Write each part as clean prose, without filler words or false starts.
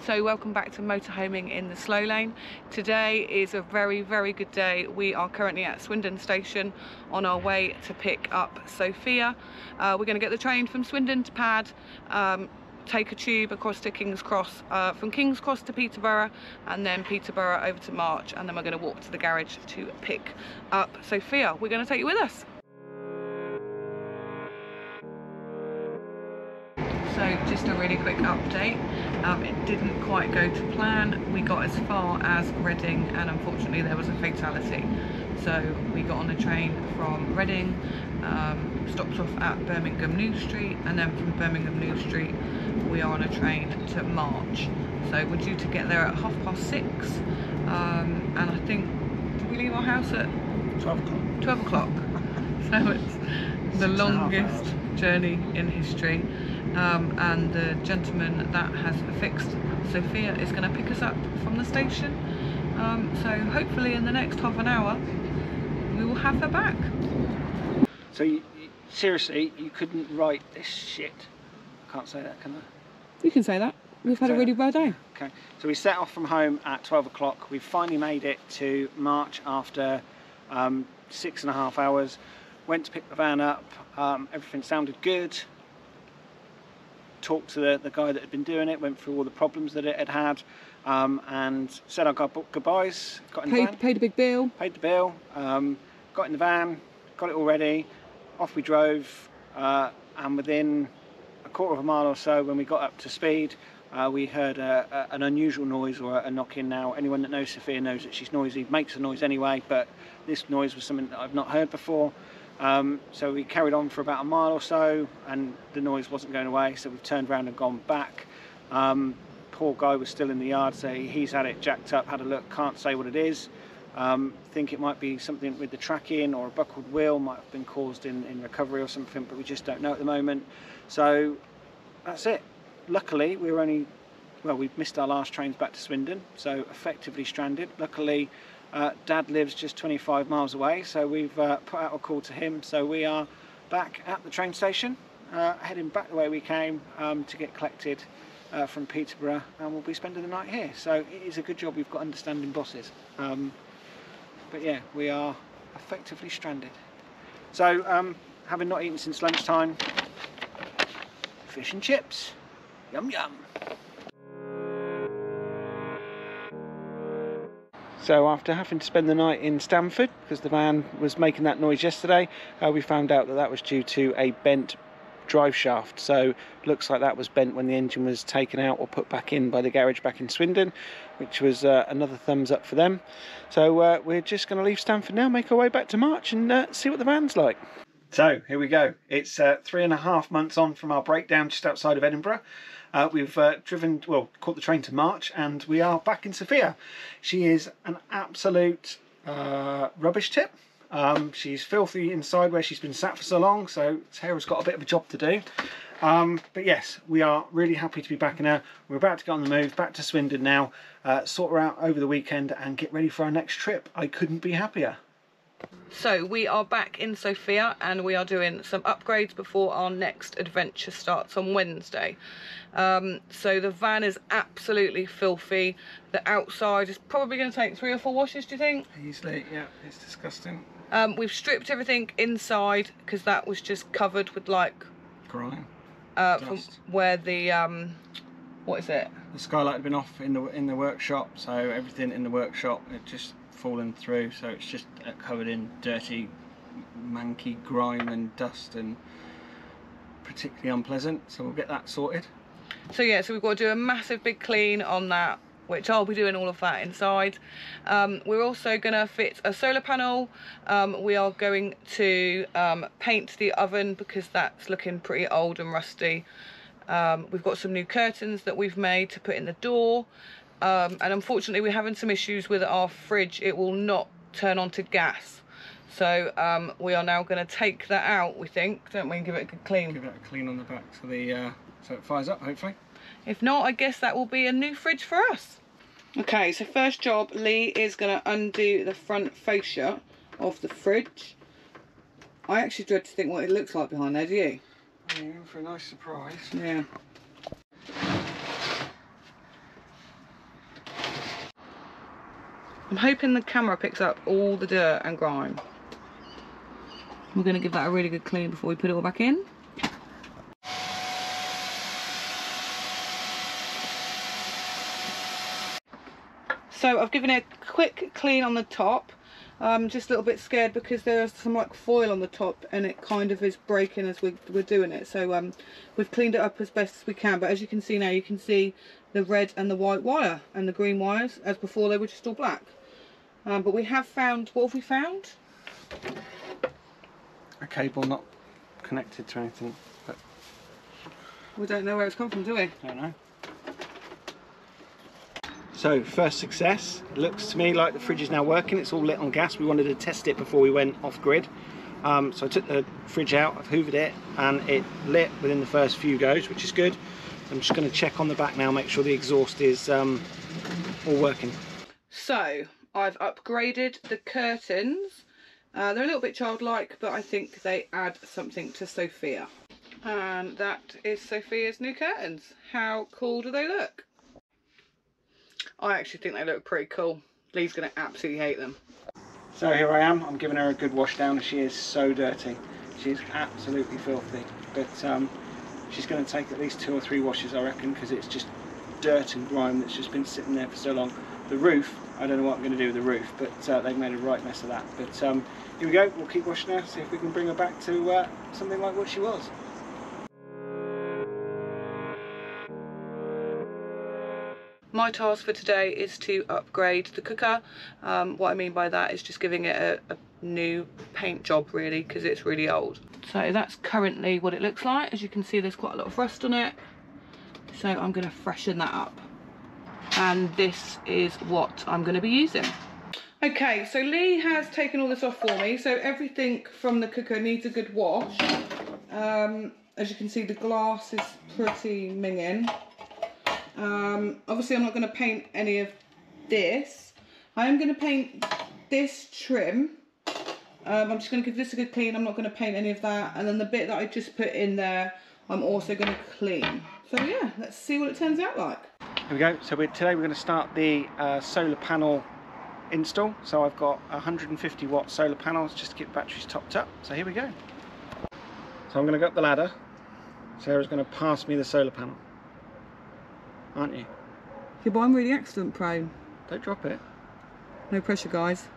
So welcome back to motorhoming in the slow lane. Today is a very good day. We are currently at Swindon station on our way to pick up Sophia. We're going to get the train from Swindon to Pad, take a tube across to King's Cross, from King's Cross to Peterborough, and then Peterborough over to March, and then we're going to walk to the garage to pick up Sophia. We're going to take you with us. So just a really quick update. It didn't quite go to plan. We got as far as Reading and unfortunately there was a fatality. So we got on a train from Reading, stopped off at Birmingham New Street, and then from Birmingham New Street we are on a train to March. So we're due to get there at 6:30, and I think, did we leave our house at 12 o'clock? 12 o'clock. So it's the longest journey in history. And the gentleman that has fixed Sophia is going to pick us up from the station, so hopefully in the next half an hour we will have her back. So seriously, you couldn't write this shit. I can't say that, can I? You can say that. We've had a really bad day. Okay, so we set off from home at 12 o'clock. We've finally made it to March after 6.5 hours. Went to pick the van up. Everything sounded good. Talked to the guy that had been doing it, went through all the problems that it had had, and said our goodbyes. Got in the van, paid a big bill. Paid the bill. Got in the van, got it all ready. Off we drove, and within a quarter of a mile or so, when we got up to speed, we heard an unusual noise, or a knocking. Now, anyone that knows Sophia knows that she's noisy, makes a noise anyway, but this noise was something that I've not heard before. So we carried on for about a mile or so and the noise wasn't going away, so we've turned around and gone back. Poor guy was still in the yard, so he's had it jacked up, had a look, can't say what it is. Think it might be something with the tracking, or a buckled wheel might have been caused in recovery or something, but we just don't know at the moment. So that's it. Luckily we were only, well, we've missed our last trains back to Swindon, so effectively stranded. Luckily Dad lives just 25 miles away, so we've put out a call to him. So we are back at the train station, heading back the way we came, to get collected from Peterborough, and we'll be spending the night here. So it is a good job we've got understanding bosses. But yeah, we are effectively stranded. So having not eaten since lunchtime, fish and chips, yum yum. So after having to spend the night in Stamford, because the van was making that noise yesterday, we found out that that was due to a bent drive shaft. So looks like that was bent when the engine was taken out or put back in by the garage back in Swindon, which was another thumbs up for them. So we're just going to leave Stamford now, make our way back to March, and see what the van's like. So here we go. It's 3.5 months on from our breakdown just outside of Edinburgh. We've driven, well, caught the train to March, and we are back in Sofia. She is an absolute rubbish tip. She's filthy inside where she's been sat for so long, so Sarah's got a bit of a job to do. But yes, we are really happy to be back in her. We're about to get on the move, back to Swindon now, sort her out over the weekend and get ready for our next trip. I couldn't be happier. So we are back in Sofia and we are doing some upgrades before our next adventure starts on Wednesday. So the van is absolutely filthy. The outside is probably going to take 3 or 4 washes, do you think? Easily, yeah, it's disgusting. We've stripped everything inside because that was just covered with like grime, from where the what is it? The skylight had been off in the workshop, so everything in the workshop it just fallen through, so it's just covered in dirty, manky grime and dust, and particularly unpleasant. So we'll get that sorted. So yeah, so we've got to do a massive big clean on that, which I'll be doing all of that inside. We're also going to fit a solar panel. We are going to paint the oven because that's looking pretty old and rusty. We've got some new curtains that we've made to put in the door. And unfortunately we're having some issues with our fridge. It will not turn on to gas. So we are now going to take that out, we think, don't we, and give it a good clean. Give it a clean on the back so so it fires up, hopefully. If not, I guess that will be a new fridge for us. Okay, so first job, Lee is going to undo the front fascia of the fridge. I actually dread to think what it looks like behind there, do you? You're in for a nice surprise. Yeah. I'm hoping the camera picks up all the dirt and grime. We're going to give that a really good clean before we put it all back in. So I've given it a quick clean on the top. Just a little bit scared because there's some like foil on the top and it kind of is breaking as we're doing it. So we've cleaned it up as best as we can, but as you can see now, you can see the red and the white wire and the green wires. As before, they were just all black. But we have found, what have we found? A cable not connected to anything. But We don't know where it's come from, do we? I don't know. So first success. It looks to me like the fridge is now working. It's all lit on gas. We wanted to test it before we went off grid. So I took the fridge out, I've hoovered it, and it lit within the first few goes, which is good. I'm just going to check on the back now, make sure the exhaust is all working. So I've upgraded the curtains. They're a little bit childlike, but I think they add something to Sophia. And that is Sophia's new curtains. How cool do they look? I actually think they look pretty cool. Lee's going to absolutely hate them. So here I am. I'm giving her a good wash down, and she is so dirty. She's absolutely filthy. But she's going to take at least 2 or 3 washes, I reckon, because it's just dirt and grime that's just been sitting there for so long. The roof, I don't know what I'm going to do with the roof, but they've made a right mess of that. But here we go. We'll keep washing her, see if we can bring her back to something like what she was. My task for today is to upgrade the cooker. What I mean by that is just giving it a new paint job, really, because it's really old. So that's currently what it looks like. As you can see, there's quite a lot of rust on it. So I'm going to freshen that up. And this is what I'm going to be using. Okay, so Lee has taken all this off for me. So everything from the cooker needs a good wash. As you can see, the glass is pretty minging. Obviously I'm not going to paint any of this. I am going to paint this trim. I'm just going to give this a good clean. I'm not going to paint any of that. And then the bit that I just put in there, I'm also going to clean. So yeah, let's see what it turns out like. Here we go. So today we're going to start the solar panel install. So I've got 150 watt solar panels just to keep the batteries topped up. So here we go. So I'm going to go up the ladder. Sarah's going to pass me the solar panel. Aren't you? Yeah, but I'm really accident prone. Don't drop it. No pressure, guys.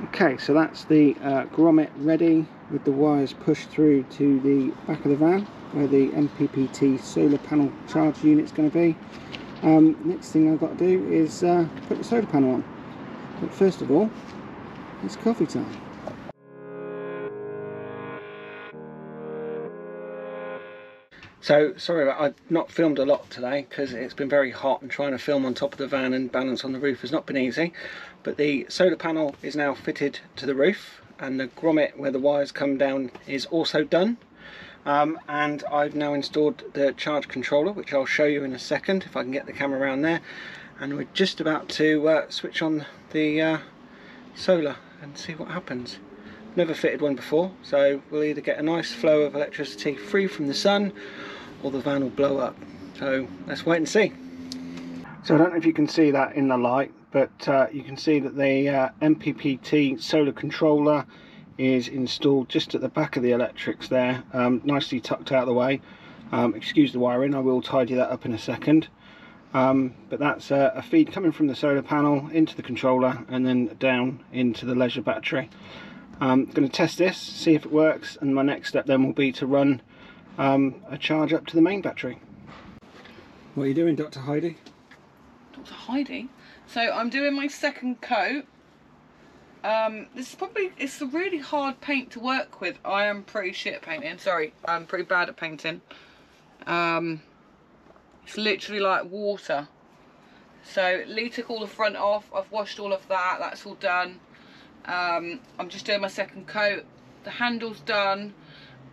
Okay, so that's the grommet ready with the wires pushed through to the back of the van where the MPPT solar panel charge unit's going to be. Next thing I've got to do is put the solar panel on. But first of all, it's coffee time. So sorry, I've not filmed a lot today because it's been very hot, and trying to film on top of the van and balance on the roof has not been easy. But the solar panel is now fitted to the roof, and the grommet where the wires come down is also done. And I've now installed the charge controller, which I'll show you in a second if I can get the camera around there. And we're just about to switch on the solar and see what happens. Never fitted one before, so we'll either get a nice flow of electricity free from the sun, or the van will blow up. So let's wait and see. So I don't know if you can see that in the light, but you can see that the MPPT solar controller is installed just at the back of the electrics there, nicely tucked out of the way. Excuse the wiring, I will tidy that up in a second. But that's a feed coming from the solar panel into the controller and then down into the leisure battery. I'm going to test this, see if it works, and my next step then will be to run a charge up to the main battery. What are you doing, Dr. Heidi? Dr. Heidi? So I'm doing my second coat. This is probably, it's a really hard paint to work with. I am pretty shit at painting. Sorry, I'm pretty bad at painting. It's literally like water. So Lee took all the front off. I've washed all of that. That's all done. I'm just doing my second coat. The handle's done,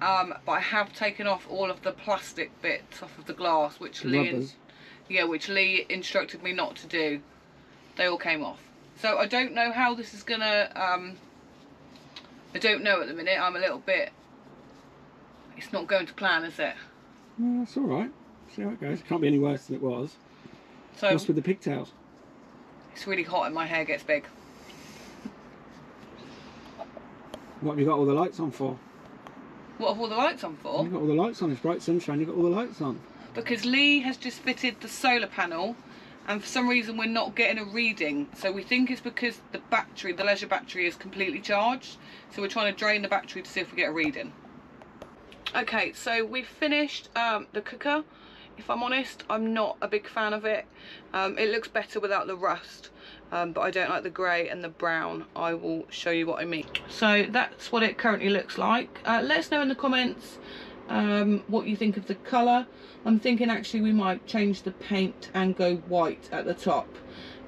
but I have taken off all of the plastic bits off of the glass, which Lee instructed me not to do. They all came off. So I don't know how this is gonna. I don't know at the minute. I'm a little bit. It's not going to plan, is it? Well, that's all right. See how it goes. It can't be any worse than it was. So what's with the pigtails? It's really hot and my hair gets big. What have you got all the lights on for? What have all the lights on for? You've got all the lights on, it's bright sunshine, you've got all the lights on. Because Lee has just fitted the solar panel and for some reason we're not getting a reading. So we think it's because the battery, the leisure battery, is completely charged. So we're trying to drain the battery to see if we get a reading. Okay, so we've finished the cooker. If I'm honest, I'm not a big fan of it. It looks better without the rust, but I don't like the grey and the brown. I will show you what I mean. So that's what it currently looks like. Let us know in the comments what you think of the colour. I'm thinking actually we might change the paint and go white at the top.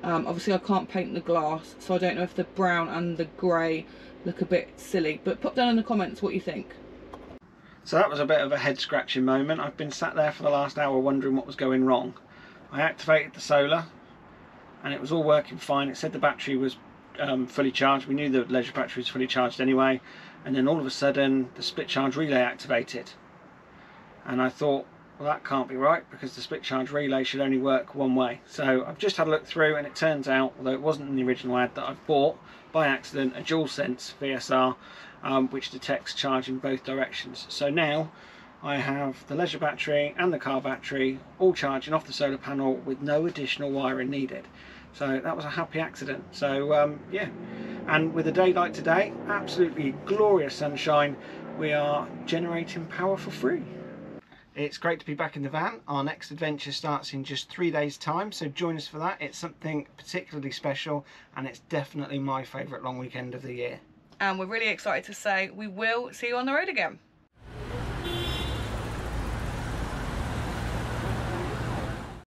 Obviously I can't paint the glass, so I don't know if the brown and the grey look a bit silly, but put down in the comments what you think. So that was a bit of a head scratching moment. I've been sat there for the last hour wondering what was going wrong. I activated the solar and it was all working fine. It said the battery was fully charged. We knew the leisure battery was fully charged anyway, and then all of a sudden the split charge relay activated, and I thought, well, that can't be right because the split charge relay should only work one way. So I've just had a look through and it turns out, although it wasn't in the original ad, that I've bought by accident a dual sense VSR which detects charge in both directions. So now I have the leisure battery and the car battery all charging off the solar panel with no additional wiring needed. So that was a happy accident. So yeah, and with a day like today, absolutely glorious sunshine, we are generating power for free. It's great to be back in the van. Our next adventure starts in just 3 days time, so join us for that. It's something particularly special and it's definitely my favourite long weekend of the year. And we're really excited to say we will see you on the road again.